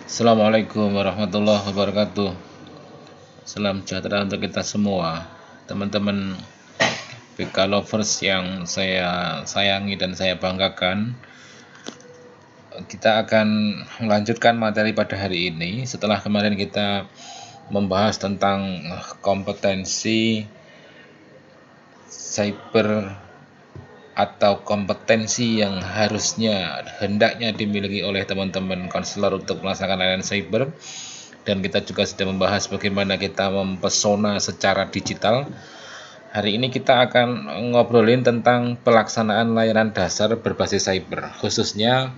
Assalamualaikum warahmatullahi wabarakatuh. Salam sejahtera untuk kita semua, teman-teman BK lovers yang saya sayangi dan saya banggakan. Kita akan melanjutkan materi pada hari ini setelah kemarin kita membahas tentang kompetensi cyber atau kompetensi yang hendaknya dimiliki oleh teman-teman konselor untuk melaksanakan layanan cyber, dan kita juga sudah membahas bagaimana kita mempesona secara digital. Hari ini kita akan ngobrolin tentang pelaksanaan layanan dasar berbasis cyber, khususnya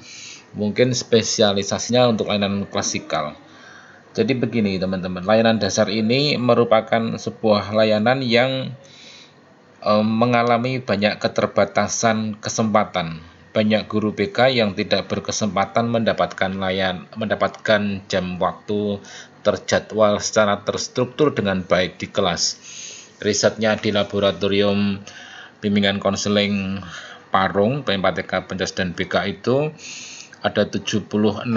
mungkin spesialisasinya untuk layanan klasikal. Jadi begini teman-teman, layanan dasar ini merupakan sebuah layanan yang mengalami banyak keterbatasan kesempatan. Banyak guru BK yang tidak berkesempatan mendapatkan jam waktu terjadwal secara terstruktur dengan baik di kelas. Risetnya di Laboratorium Bimbingan Konseling Parung, PMK Pencas dan BK itu ada 76%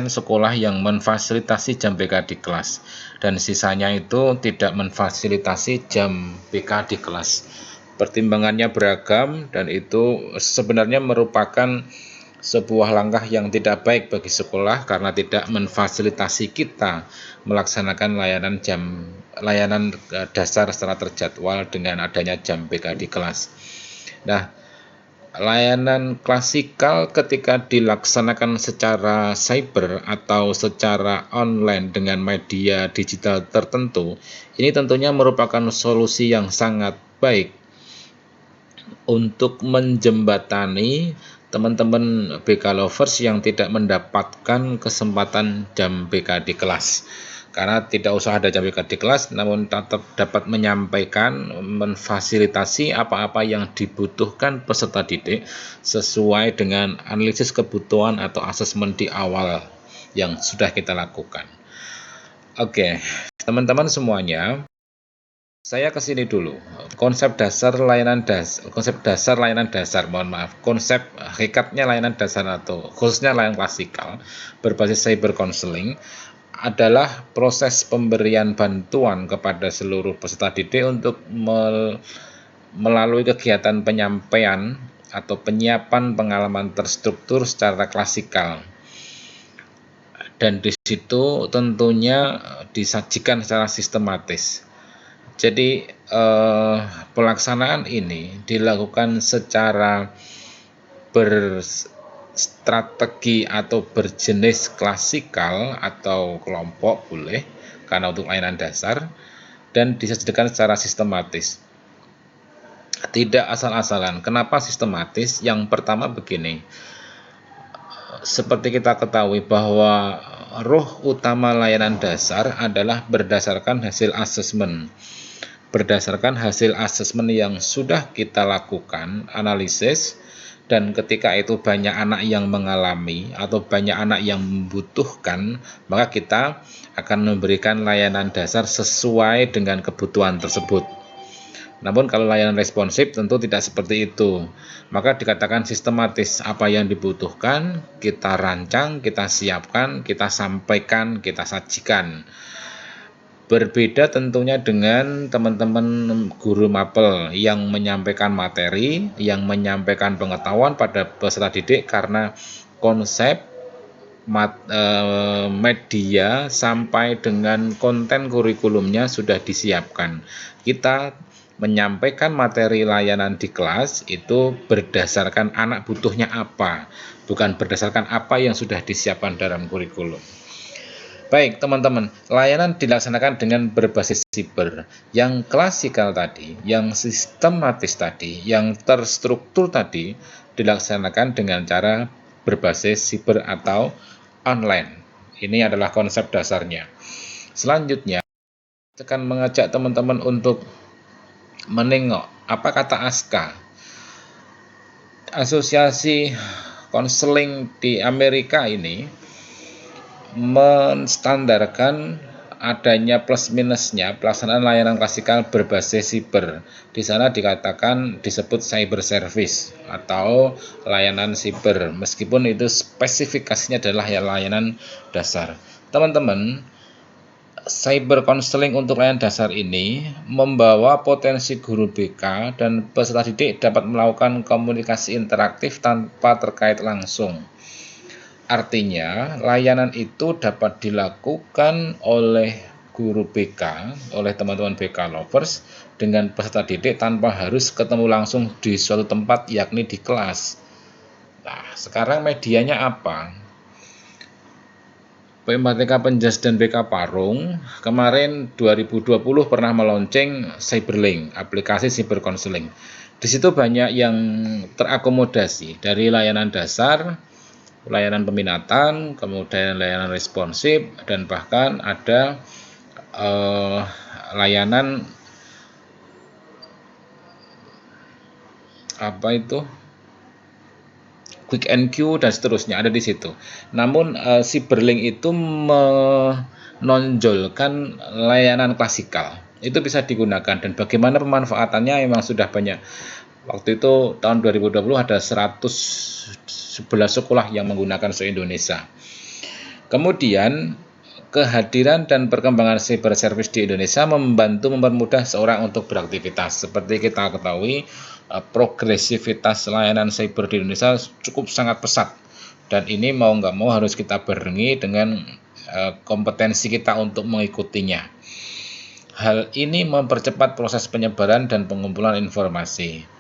sekolah yang memfasilitasi jam BK di kelas, dan sisanya itu tidak memfasilitasi jam BK di kelas. Pertimbangannya beragam, dan itu sebenarnya merupakan sebuah langkah yang tidak baik bagi sekolah karena tidak memfasilitasi kita melaksanakan layanan dasar secara terjadwal dengan adanya jam BK di kelas. Nah, layanan klasikal ketika dilaksanakan secara cyber atau secara online dengan media digital tertentu, ini tentunya merupakan solusi yang sangat baik untuk menjembatani teman-teman BK lovers yang tidak mendapatkan kesempatan jam BK di kelas. Karena tidak usah ada jam BK di kelas, namun tetap dapat menyampaikan, memfasilitasi apa-apa yang dibutuhkan peserta didik sesuai dengan analisis kebutuhan atau asesmen di awal yang sudah kita lakukan. Oke, teman-teman semuanya, saya kesini dulu. Konsep dasar layanan dasar, konsep hakikatnya layanan dasar atau khususnya layanan klasikal berbasis cyber counseling adalah proses pemberian bantuan kepada seluruh peserta didik untuk melalui kegiatan penyampaian atau penyiapan pengalaman terstruktur secara klasikal. Dan di situ tentunya disajikan secara sistematis. Jadi pelaksanaan ini dilakukan secara berstrategi atau berjenis klasikal atau kelompok boleh, karena untuk layanan dasar, dan disajikan secara sistematis. Tidak asal-asalan. Kenapa sistematis? Yang pertama begini, seperti kita ketahui bahwa roh utama layanan dasar adalah berdasarkan hasil asesmen. Berdasarkan hasil asesmen yang sudah kita lakukan, analisis, dan ketika itu banyak anak yang mengalami atau banyak anak yang membutuhkan, maka kita akan memberikan layanan dasar sesuai dengan kebutuhan tersebut. Namun kalau layanan responsif tentu tidak seperti itu. Maka dikatakan sistematis, apa yang dibutuhkan kita rancang, kita siapkan, kita sampaikan, kita sajikan. Berbeda tentunya dengan teman-teman guru mapel yang menyampaikan materi, yang menyampaikan pengetahuan pada peserta didik karena konsep media sampai dengan konten kurikulumnya sudah disiapkan. Kita menyampaikan materi layanan di kelas itu berdasarkan anak butuhnya apa, bukan berdasarkan apa yang sudah disiapkan dalam kurikulum. Baik teman-teman, layanan dilaksanakan dengan berbasis cyber. Yang klasikal tadi, yang sistematis tadi, yang terstruktur tadi dilaksanakan dengan cara berbasis cyber atau online. Ini adalah konsep dasarnya. Selanjutnya, saya akan mengajak teman-teman untuk menengok apa kata ASKA. Asosiasi konseling di Amerika ini menstandarkan adanya plus minusnya pelaksanaan layanan klasikal berbasis siber. Di sana dikatakan disebut cyber service atau layanan siber, meskipun itu spesifikasinya adalah layanan dasar. Teman-teman, cyber counseling untuk layanan dasar ini membawa potensi guru BK dan peserta didik dapat melakukan komunikasi interaktif tanpa terkait langsung. Artinya, layanan itu dapat dilakukan oleh guru BK, oleh teman-teman BK lovers dengan peserta didik tanpa harus ketemu langsung di suatu tempat, yakni di kelas. Nah, sekarang medianya apa? PMATK Penjas dan BK Parung kemarin 2020 pernah meluncing Cyberlink, aplikasi cyber counseling. Di situ banyak yang terakomodasi dari layanan dasar, layanan peminatan, kemudian layanan responsif, dan bahkan ada layanan quick and queue dan seterusnya ada di situ. Namun Cyberlink itu menonjolkan layanan klasikal. Itu bisa digunakan, dan bagaimana pemanfaatannya memang sudah banyak. Waktu itu tahun 2020 ada 111 sekolah yang menggunakan se-Indonesia. Kemudian kehadiran dan perkembangan cyber service di Indonesia membantu mempermudah seorang untuk beraktivitas. Seperti kita ketahui, progresivitas layanan cyber di Indonesia cukup sangat pesat, dan ini mau nggak mau harus kita barengi dengan kompetensi kita untuk mengikutinya. Hal ini mempercepat proses penyebaran dan pengumpulan informasi.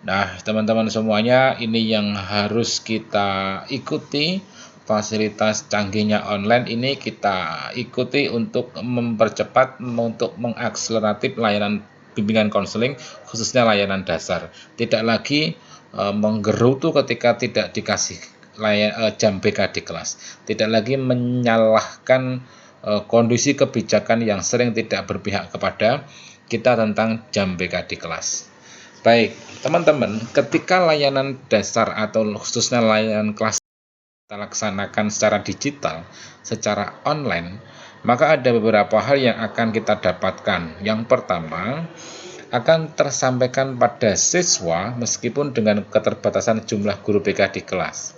Nah, teman-teman semuanya, ini yang harus kita ikuti. Fasilitas canggihnya online ini kita ikuti untuk mempercepat, untuk mengakseleratif layanan bimbingan konseling, khususnya layanan dasar. Tidak lagi menggerutu ketika tidak dikasih jam BK di kelas. Tidak lagi menyalahkan kondisi kebijakan yang sering tidak berpihak kepada kita tentang jam BK di kelas. Baik, teman-teman, ketika layanan dasar atau khususnya layanan kelas kita laksanakan secara digital, secara online, maka ada beberapa hal yang akan kita dapatkan. Yang pertama, akan tersampaikan pada siswa meskipun dengan keterbatasan jumlah guru BK di kelas.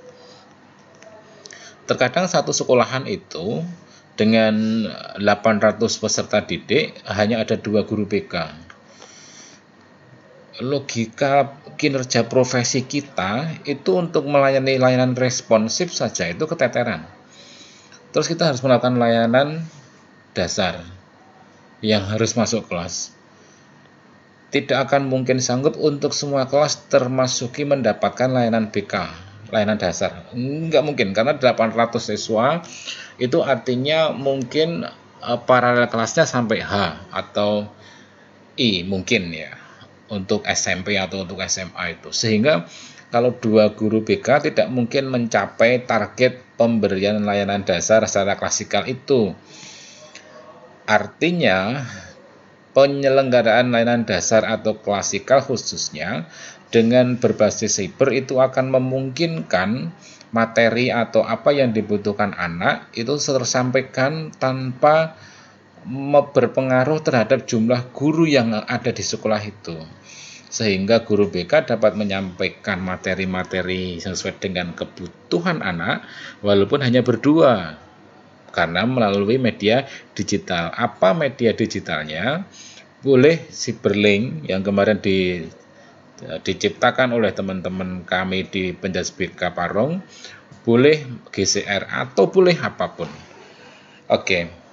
Terkadang satu sekolahan itu dengan 800 peserta didik hanya ada 2 guru BK. Logika kinerja profesi kita itu untuk melayani layanan responsif saja itu keteteran. Terus kita harus melakukan layanan dasar yang harus masuk kelas. Tidak akan mungkin sanggup untuk semua kelas termasuki mendapatkan layanan BK, layanan dasar. Enggak mungkin, karena 800 siswa itu artinya mungkin paralel kelasnya sampai H atau I mungkin ya, untuk SMP atau untuk SMA itu. Sehingga kalau 2 guru BK tidak mungkin mencapai target pemberian layanan dasar secara klasikal itu. Artinya penyelenggaraan layanan dasar atau klasikal khususnya dengan berbasis cyber itu akan memungkinkan materi atau apa yang dibutuhkan anak itu tersampaikan tanpa berpengaruh terhadap jumlah guru yang ada di sekolah itu, sehingga guru BK dapat menyampaikan materi-materi sesuai dengan kebutuhan anak walaupun hanya berdua, karena melalui media digital. Apa media digitalnya? Boleh Cyberlink yang kemarin diciptakan oleh teman-teman kami di Penjas BK Parung, boleh GCR, atau boleh apapun. Oke.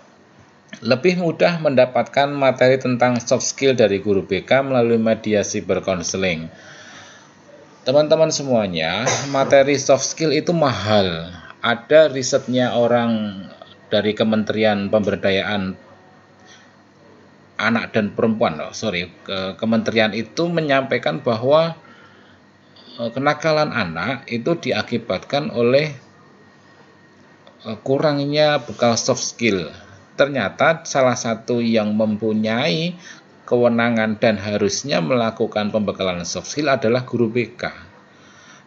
Lebih mudah mendapatkan materi tentang soft skill dari guru BK melalui media cyber counseling. Teman-teman semuanya, materi soft skill itu mahal. Ada risetnya orang dari Kementerian Pemberdayaan Anak dan Perempuan, Kementerian itu menyampaikan bahwa kenakalan anak itu diakibatkan oleh kurangnya bekal soft skill. Ternyata salah satu yang mempunyai kewenangan dan harusnya melakukan pembekalan soft skill adalah guru BK.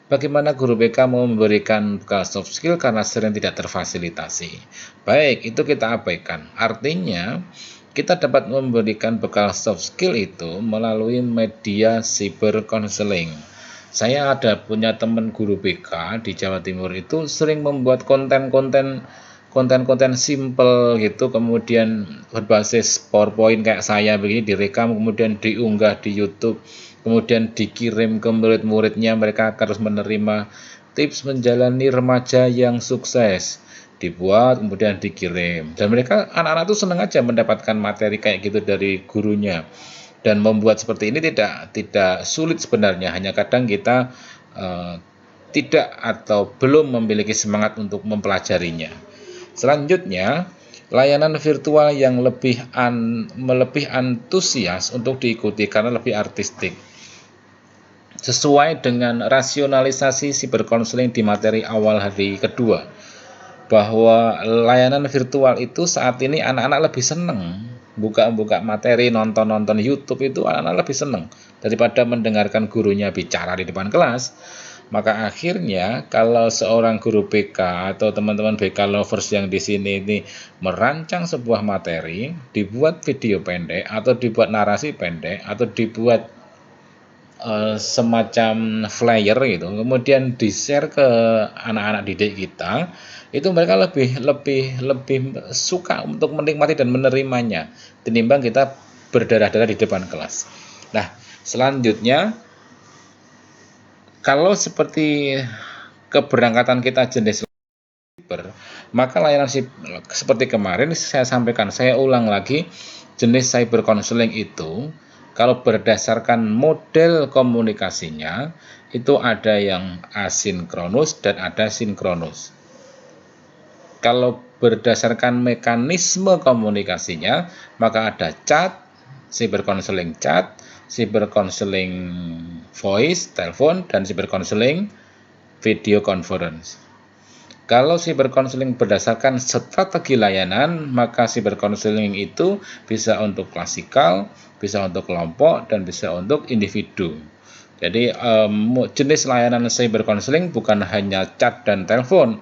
Bagaimana guru BK mau memberikan bekal soft skill karena sering tidak terfasilitasi? Baik, itu kita abaikan. Artinya, kita dapat memberikan bekal soft skill itu melalui media cyber counseling. Saya ada punya teman guru BK di Jawa Timur itu sering membuat konten-konten simple gitu, kemudian berbasis PowerPoint kayak saya begini, direkam kemudian diunggah di YouTube, kemudian dikirim ke murid-muridnya. Mereka harus menerima tips menjalani remaja yang sukses, dibuat kemudian dikirim, dan mereka anak-anak tuh senang aja mendapatkan materi kayak gitu dari gurunya. Dan membuat seperti ini tidak sulit sebenarnya, hanya kadang kita tidak atau belum memiliki semangat untuk mempelajarinya. Selanjutnya, layanan virtual yang lebih antusias untuk diikuti karena lebih artistik. Sesuai dengan rasionalisasi cybercounseling di materi awal hari kedua, bahwa layanan virtual itu saat ini anak-anak lebih seneng buka materi, nonton YouTube, itu anak-anak lebih seneng daripada mendengarkan gurunya bicara di depan kelas. Maka akhirnya kalau seorang guru BK atau teman-teman BK lovers yang di sini ini merancang sebuah materi, dibuat video pendek atau dibuat narasi pendek atau dibuat semacam flyer gitu, kemudian di-share ke anak-anak didik kita, itu mereka lebih suka untuk menikmati dan menerimanya tinimbang kita berdarah-darah di depan kelas. Nah, selanjutnya, kalau seperti keberangkatan kita jenis cyber, maka layanan seperti kemarin saya sampaikan, saya ulang lagi, jenis cyber counseling itu kalau berdasarkan model komunikasinya itu ada yang asinkronus dan ada sinkronus. Kalau berdasarkan mekanisme komunikasinya, maka ada chat, cyber counseling chat, cyber counseling voice, telepon, dan cyber counseling video conference. Kalau cyber counseling berdasarkan strategi layanan, maka cyber counseling itu bisa untuk klasikal, bisa untuk kelompok, dan bisa untuk individu. Jadi jenis layanan cyber counseling bukan hanya chat dan telepon,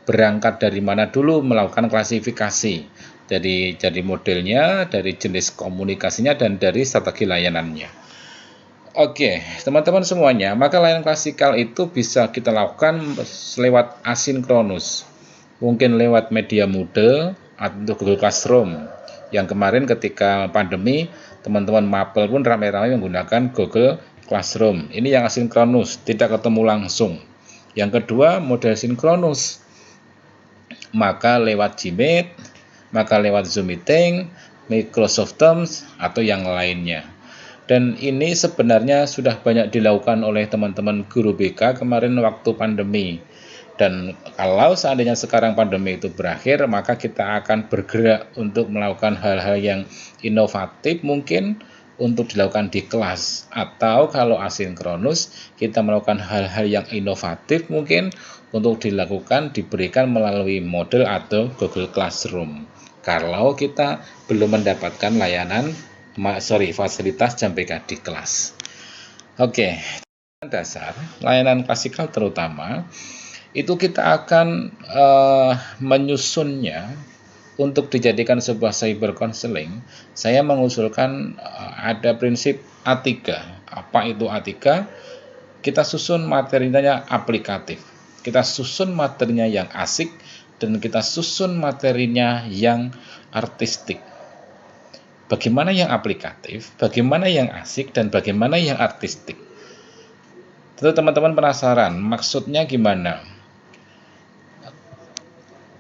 berangkat dari mana dulu melakukan klasifikasi. Jadi modelnya, dari jenis komunikasinya, dan dari strategi layanannya. Oke, teman-teman semuanya, maka layanan klasikal itu bisa kita lakukan lewat asinkronus. Mungkin lewat media Moodle atau Google Classroom. Yang kemarin ketika pandemi, teman-teman mapel pun ramai-ramai menggunakan Google Classroom. Ini yang asinkronus, tidak ketemu langsung. Yang kedua, model sinkronus. Maka lewat Gmeet, maka lewat Zoom Meeting, Microsoft Teams, atau yang lainnya. Dan ini sebenarnya sudah banyak dilakukan oleh teman-teman guru BK kemarin waktu pandemi. Dan kalau seandainya sekarang pandemi itu berakhir, maka kita akan bergerak untuk melakukan hal-hal yang inovatif mungkin untuk dilakukan di kelas. Atau kalau asinkronus, kita melakukan hal-hal yang inovatif mungkin untuk diberikan melalui model atau Google Classroom. Kalau kita belum mendapatkan fasilitas jam BK di kelas. Oke, dasar layanan klasikal terutama itu kita akan menyusunnya untuk dijadikan sebuah cyber counseling. Saya mengusulkan ada prinsip A3. Apa itu A3? Kita susun materinya aplikatif, kita susun materinya yang asik, dan kita susun materinya yang artistik. Bagaimana yang aplikatif, bagaimana yang asik, dan bagaimana yang artistik? Tentu teman-teman penasaran, maksudnya gimana?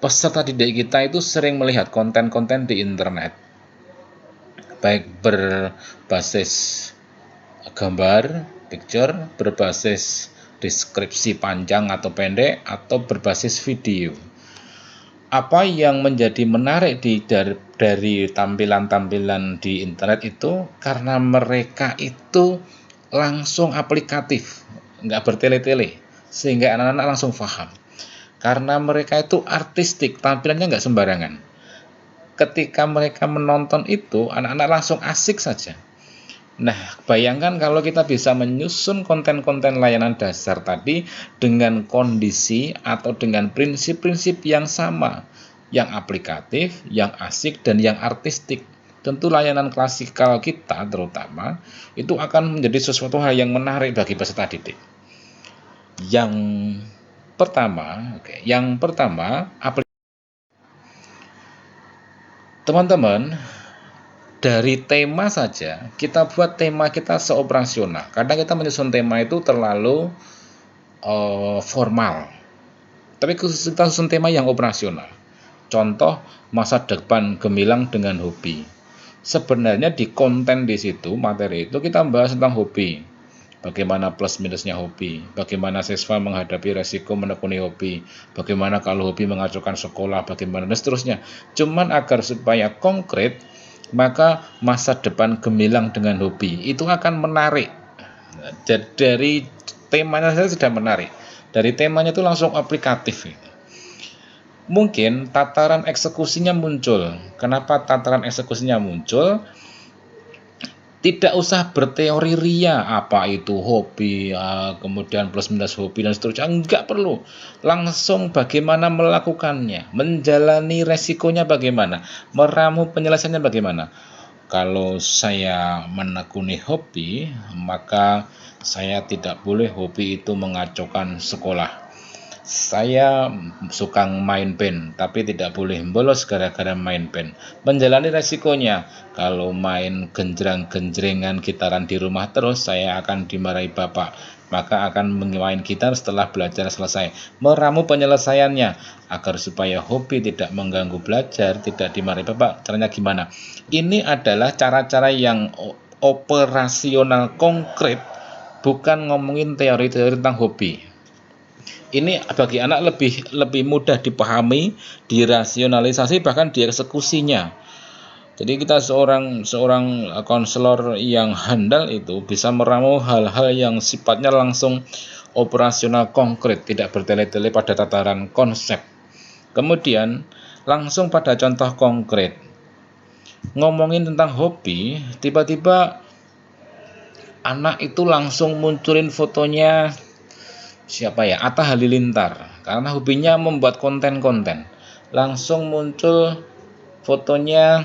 Peserta didik kita itu sering melihat konten-konten di internet, baik berbasis gambar, picture, berbasis deskripsi panjang atau pendek, atau berbasis video. Apa yang menjadi menarik dari tampilan-tampilan di internet itu karena mereka itu langsung aplikatif, nggak bertele-tele, sehingga anak-anak langsung paham. Karena mereka itu artistik, tampilannya nggak sembarangan. Ketika mereka menonton itu, anak-anak langsung asik saja. Nah, bayangkan kalau kita bisa menyusun konten-konten layanan dasar tadi dengan kondisi atau dengan prinsip-prinsip yang sama, yang aplikatif, yang asik, dan yang artistik. Tentu layanan klasikal kita terutama itu akan menjadi sesuatu hal yang menarik bagi peserta didik. Yang pertama, teman-teman, dari tema saja kita buat tema kita seoperasional. Kadang kita menyusun tema itu terlalu formal, tapi kita susun tema yang operasional. Contoh, masa depan gemilang dengan hobi. Sebenarnya di konten di situ, materi itu kita bahas tentang hobi, bagaimana plus minusnya hobi, bagaimana siswa menghadapi resiko menekuni hobi, bagaimana kalau hobi mengacaukan sekolah, bagaimana dan seterusnya. Cuman agar supaya konkret, maka masa depan gemilang dengan hobi itu akan menarik. Dari temanya saja sudah menarik, dari temanya itu langsung aplikatif. Mungkin tataran eksekusinya muncul. Kenapa tataran eksekusinya muncul? Tidak usah berteori ria apa itu hobi, kemudian plus minus hobi dan seterusnya, enggak perlu. Langsung bagaimana melakukannya, menjalani resikonya bagaimana, meramu penyelesaiannya bagaimana. Kalau saya menekuni hobi, maka saya tidak boleh hobi itu mengacaukan sekolah. Saya suka main band, tapi tidak boleh bolos gara-gara main band. Menjalani resikonya, kalau main genjreng-genjrengan gitaran di rumah terus, saya akan dimarahi bapak. Maka akan main gitar setelah belajar selesai. Meramu penyelesaiannya, agar supaya hobi tidak mengganggu belajar, tidak dimarahi bapak. Caranya gimana? Ini adalah cara-cara yang operasional konkret, bukan ngomongin teori-teori tentang hobi. Ini bagi anak lebih mudah dipahami, dirasionalisasi, bahkan dieksekusinya. Jadi kita seorang konselor yang handal itu bisa meramu hal-hal yang sifatnya langsung operasional konkret, tidak bertele-tele pada tataran konsep. Kemudian langsung pada contoh konkret. Ngomongin tentang hobi, tiba-tiba anak itu langsung munculin fotonya siapa ya, Atta Halilintar, karena hobinya membuat konten-konten. Langsung muncul fotonya,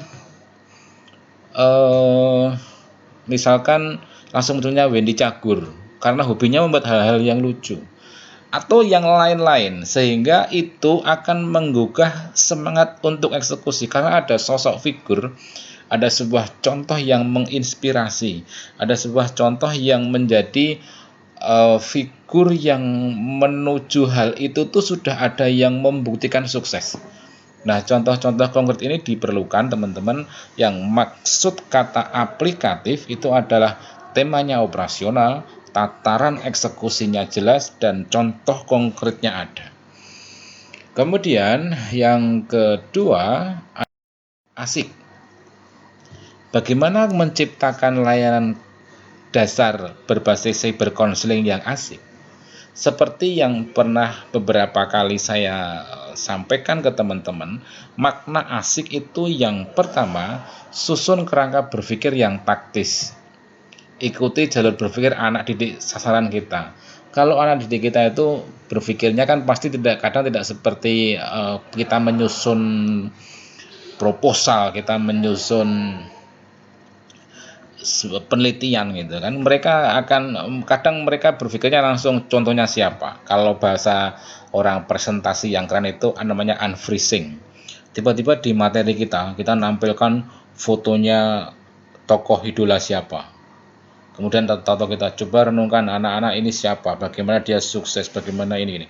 misalkan langsung munculnya Wendy Cagur, karena hobinya membuat hal-hal yang lucu atau yang lain-lain, sehingga itu akan menggugah semangat untuk eksekusi karena ada sosok figur, ada sebuah contoh yang menginspirasi, ada sebuah contoh yang menjadi figur yang menuju hal itu tuh sudah ada yang membuktikan sukses. Nah, contoh-contoh konkret ini diperlukan teman-teman, yang maksud kata aplikatif itu adalah temanya operasional, tataran eksekusinya jelas, dan contoh konkretnya ada. Kemudian yang kedua, asik. Bagaimana menciptakan layanan dasar berbasis cyber counseling yang asik? Seperti yang pernah beberapa kali saya sampaikan ke teman-teman, makna asik itu yang pertama, susun kerangka berpikir yang taktis. Ikuti jalur berpikir anak didik sasaran kita. Kalau anak didik kita itu berpikirnya kan pasti kadang tidak seperti kita menyusun proposal, kita menyusun penelitian gitu kan, mereka akan kadang mereka berpikirnya langsung contohnya siapa. Kalau bahasa orang presentasi yang keren itu namanya unfreezing. Tiba-tiba di materi kita nampilkan fotonya tokoh idola siapa, kemudian tato kita coba renungkan anak-anak ini siapa, bagaimana dia sukses, bagaimana ini.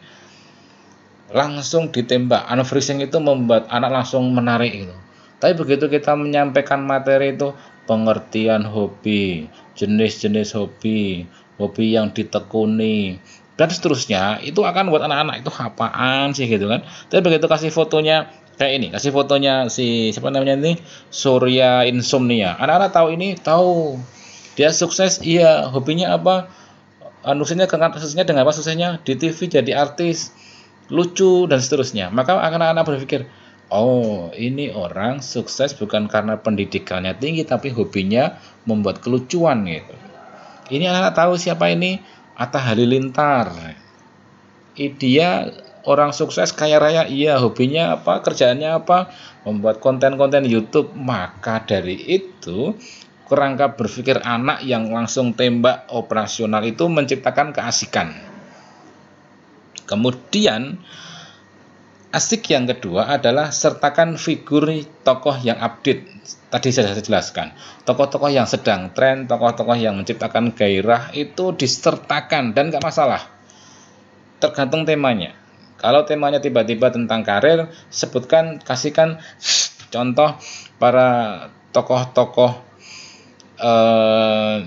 Langsung ditembak. Unfreezing itu membuat anak langsung menarik gitu. Tapi begitu kita menyampaikan materi itu, pengertian hobi, jenis-jenis hobi, hobi yang ditekuni, dan seterusnya, itu akan buat anak-anak itu apaan sih gitu kan. Tapi begitu kasih fotonya kayak ini, kasih fotonya si siapa namanya ini, Surya Insomnia, anak-anak tahu ini, tahu dia sukses, iya, hobinya apa, suksesnya dengan apa, suksesnya di TV jadi artis, lucu dan seterusnya. Maka anak-anak berpikir, Oh, ini orang sukses bukan karena pendidikannya tinggi, tapi hobinya membuat kelucuan gitu. Ini anak tahu siapa ini? Atta Halilintar. Dia orang sukses kaya raya, iya. Hobinya apa? Kerjaannya apa? Membuat konten-konten YouTube. Maka dari itu, kerangka berpikir anak yang langsung tembak operasional itu menciptakan keasikan. Kemudian asik yang kedua adalah sertakan figur tokoh yang update. Tadi saya jelaskan, tokoh-tokoh yang sedang tren, tokoh-tokoh yang menciptakan gairah itu disertakan dan nggak masalah, tergantung temanya. Kalau temanya tiba-tiba tentang karir, kasihkan contoh para tokoh-tokoh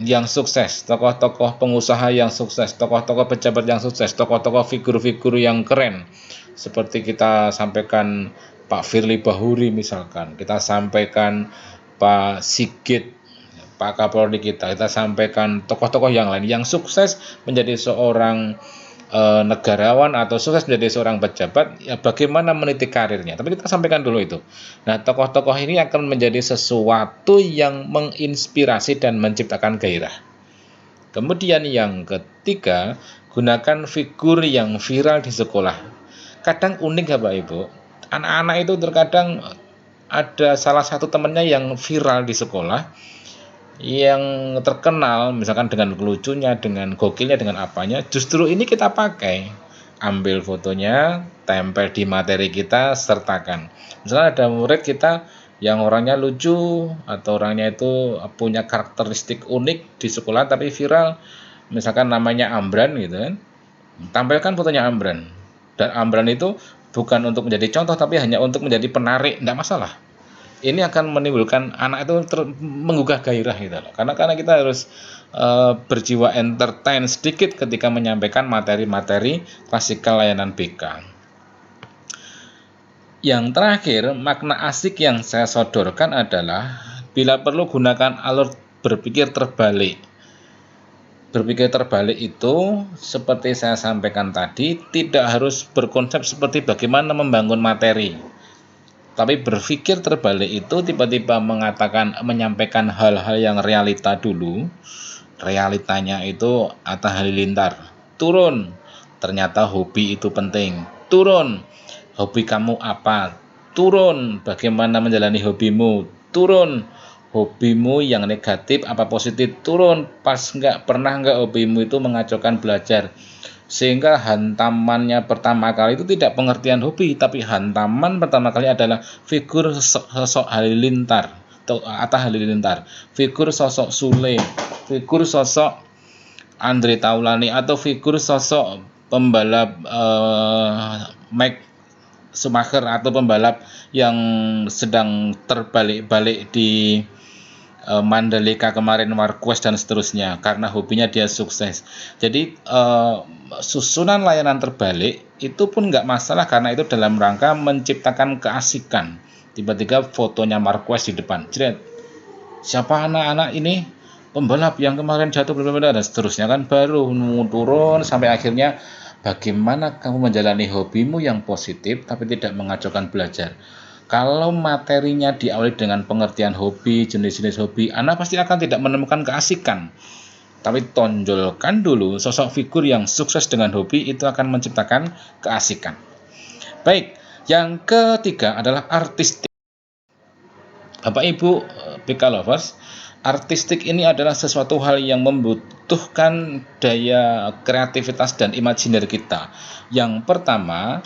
yang sukses, tokoh-tokoh pengusaha yang sukses, tokoh-tokoh pejabat yang sukses, tokoh-tokoh figur-figur yang keren. Seperti kita sampaikan Pak Firly Bahuri misalkan, kita sampaikan Pak Sigit, Pak Kapolri kita sampaikan tokoh-tokoh yang lain yang sukses menjadi seorang negarawan atau sukses menjadi seorang pejabat, ya bagaimana meniti karirnya. Tapi kita sampaikan dulu itu. Nah, tokoh-tokoh ini akan menjadi sesuatu yang menginspirasi dan menciptakan gairah. Kemudian yang ketiga, gunakan figur yang viral di sekolah. Kadang unik ya Pak Ibu, anak-anak itu terkadang ada salah satu temannya yang viral di sekolah, yang terkenal misalkan dengan lucunya, dengan gokilnya, dengan apanya, justru ini kita pakai, ambil fotonya, tempel di materi kita, sertakan. Misalnya ada murid kita yang orangnya lucu atau orangnya itu punya karakteristik unik di sekolah tapi viral, misalkan namanya Ambran gitu kan, tampilkan fotonya Ambran, dan Ambran itu bukan untuk menjadi contoh tapi hanya untuk menjadi penarik, tidak masalah. Ini akan menimbulkan anak itu menggugah gairah gitu loh. Karena kita harus berjiwa entertain sedikit ketika menyampaikan materi-materi klasikal layanan BK. Yang terakhir, makna asik yang saya sodorkan adalah bila perlu gunakan alur berpikir terbalik. Berpikir terbalik itu seperti saya sampaikan tadi, tidak harus berkonsep seperti bagaimana membangun materi. Tapi berpikir terbalik itu tiba-tiba menyampaikan hal-hal yang realita dulu. Realitanya itu Atta Halilintar. Turun. Ternyata hobi itu penting. Turun. Hobi kamu apa? Turun. Bagaimana menjalani hobimu? Turun. Hobimu yang negatif apa positif? Turun. Pernah nggak hobimu itu mengacaukan belajar? Sehingga hantamannya pertama kali itu tidak pengertian hobi, tapi hantaman pertama kali adalah figur sosok Halilintar atau Atta Halilintar, figur sosok Sule, figur sosok Andre Taulani, atau figur sosok pembalap Mike Schumacher, atau pembalap yang sedang terbalik-balik di Mandalika kemarin, Marquez dan seterusnya, karena hobinya dia sukses. Jadi susunan layanan terbalik itu pun nggak masalah karena itu dalam rangka menciptakan keasikan. Tiba-tiba fotonya Marquez di depan, jret, siapa anak-anak ini pembalap yang kemarin jatuh dan seterusnya, kan baru turun sampai akhirnya bagaimana kamu menjalani hobimu yang positif tapi tidak mengacaukan belajar. Kalau materinya diawali dengan pengertian hobi, jenis-jenis hobi, Anda pasti akan tidak menemukan keasikan. Tapi tonjolkan dulu sosok figur yang sukses dengan hobi, itu akan menciptakan keasikan. Baik, yang ketiga adalah artistik. Bapak Ibu BK Lovers, artistik ini adalah sesuatu hal yang membutuhkan daya kreativitas dan imajiner kita. Yang pertama,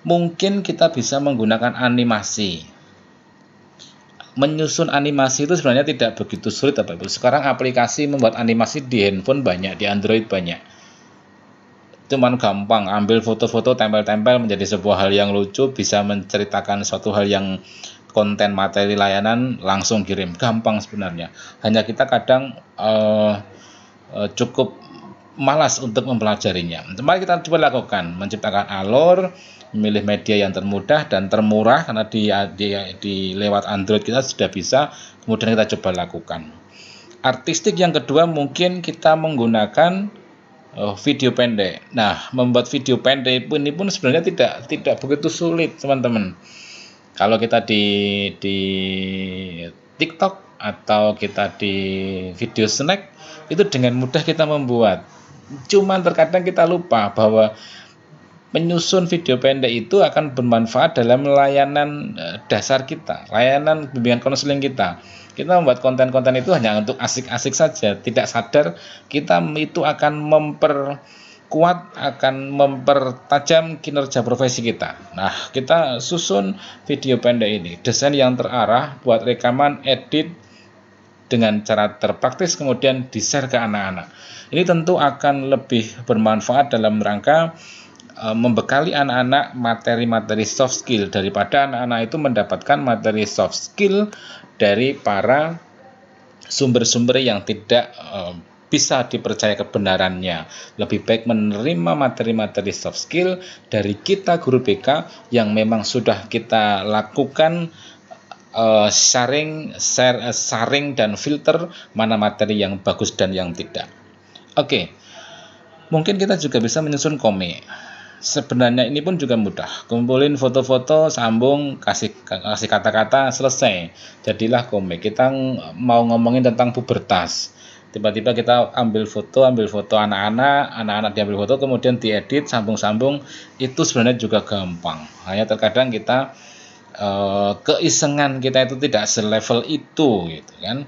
mungkin kita bisa menggunakan animasi. Menyusun animasi itu sebenarnya tidak begitu sulit Bapak Ibu. Sekarang aplikasi membuat animasi di handphone banyak, di Android banyak. Cuman gampang, ambil foto-foto, tempel-tempel menjadi sebuah hal yang lucu, bisa menceritakan suatu hal yang konten materi layanan, langsung kirim. Gampang sebenarnya. Hanya kita kadang cukup malas untuk mempelajarinya. Mari kita coba lakukan, menciptakan alur, memilih media yang termudah dan termurah, karena di lewat Android kita sudah bisa. Kemudian kita coba lakukan. Artistik yang kedua, mungkin kita menggunakan video pendek. Nah, membuat video pendek ini pun sebenarnya tidak begitu sulit, teman-teman. Kalau kita di TikTok atau kita di video snack, itu dengan mudah kita membuat. Cuman terkadang kita lupa bahwa menyusun video pendek itu akan bermanfaat dalam layanan dasar kita, layanan bimbingan konseling kita. Kita membuat konten-konten itu hanya untuk asik-asik saja, tidak sadar kita itu akan memperkuat, akan mempertajam kinerja profesi kita. Nah, kita susun video pendek ini, desain yang terarah, buat rekaman, edit dengan cara terpraktis, kemudian di-share ke anak-anak. Ini tentu akan lebih bermanfaat dalam rangka membekali anak-anak materi-materi soft skill daripada anak-anak itu mendapatkan materi soft skill dari para sumber-sumber yang tidak bisa dipercaya kebenarannya. Lebih baik menerima materi-materi soft skill dari kita guru BK yang memang sudah kita lakukan saring dan filter mana materi yang bagus dan yang tidak. Oke. Mungkin kita juga bisa menyusun komik. Sebenarnya ini pun juga mudah. Kumpulin foto-foto, sambung, kasih kata-kata, selesai. Jadilah komik. Kita mau ngomongin tentang pubertas. Tiba-tiba kita ambil foto anak-anak diambil foto, kemudian diedit, sambung-sambung. Itu sebenarnya juga gampang. Hanya terkadang kita keisengan kita itu tidak selevel itu, gitu kan.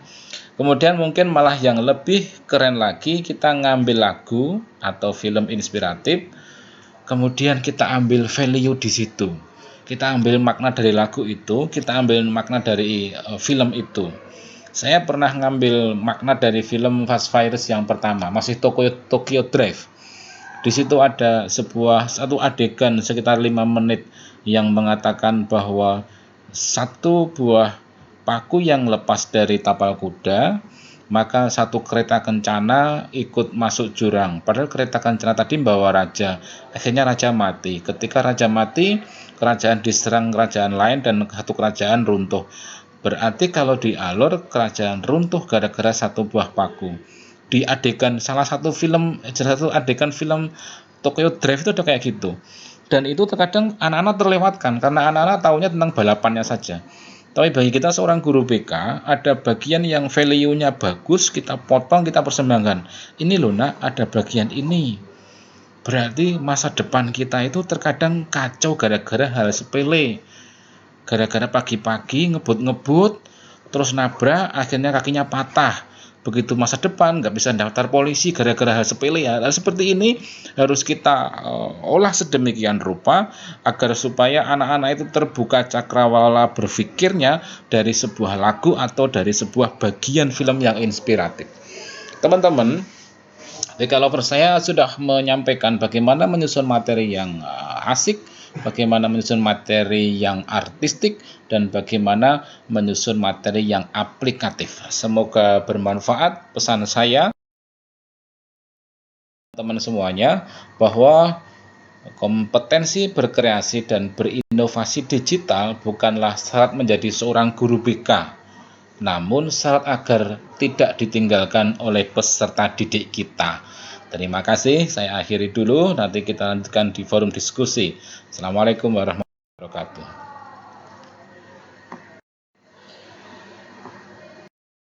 Kemudian mungkin malah yang lebih keren lagi, kita ngambil lagu atau film inspiratif, kemudian kita ambil value di situ. Kita ambil makna dari lagu itu, kita ambil makna dari film itu. Saya pernah ngambil makna dari film Fast Furious yang pertama, masih Tokyo Drive. Di situ ada satu adegan sekitar 5 menit yang mengatakan bahwa satu buah paku yang lepas dari tapal kuda, maka satu kereta kencana ikut masuk jurang. Padahal kereta kencana tadi membawa raja. Akhirnya raja mati. Ketika raja mati, kerajaan diserang kerajaan lain dan satu kerajaan runtuh. Berarti kalau di alur, kerajaan runtuh gara-gara satu buah paku. Di adegan salah satu adegan film Tokyo Drive itu ada kayak gitu. Dan itu terkadang anak-anak terlewatkan karena anak-anak taunya tentang balapannya saja. Tapi bagi kita seorang guru BK, ada bagian yang value-nya bagus, kita potong, kita persembahkan. Ini loh nak, ada bagian ini. Berarti masa depan kita itu terkadang kacau gara-gara hal sepele. Gara-gara pagi-pagi ngebut-ngebut, terus nabrak, akhirnya kakinya patah. Begitu masa depan nggak bisa daftar polisi gara-gara hal sepele. Hal seperti ini harus kita olah sedemikian rupa agar supaya anak-anak itu terbuka cakrawala berpikirnya dari sebuah lagu atau dari sebuah bagian film yang inspiratif. Teman-teman, developer saya sudah menyampaikan bagaimana menyusun materi yang asik, bagaimana menyusun materi yang artistik, dan bagaimana menyusun materi yang aplikatif. Semoga bermanfaat pesan saya, teman semuanya, bahwa kompetensi berkreasi dan berinovasi digital bukanlah syarat menjadi seorang guru BK, namun syarat agar tidak ditinggalkan oleh peserta didik kita. Terima kasih, saya akhiri dulu, nanti kita lanjutkan di forum diskusi. Assalamualaikum warahmatullahi wabarakatuh.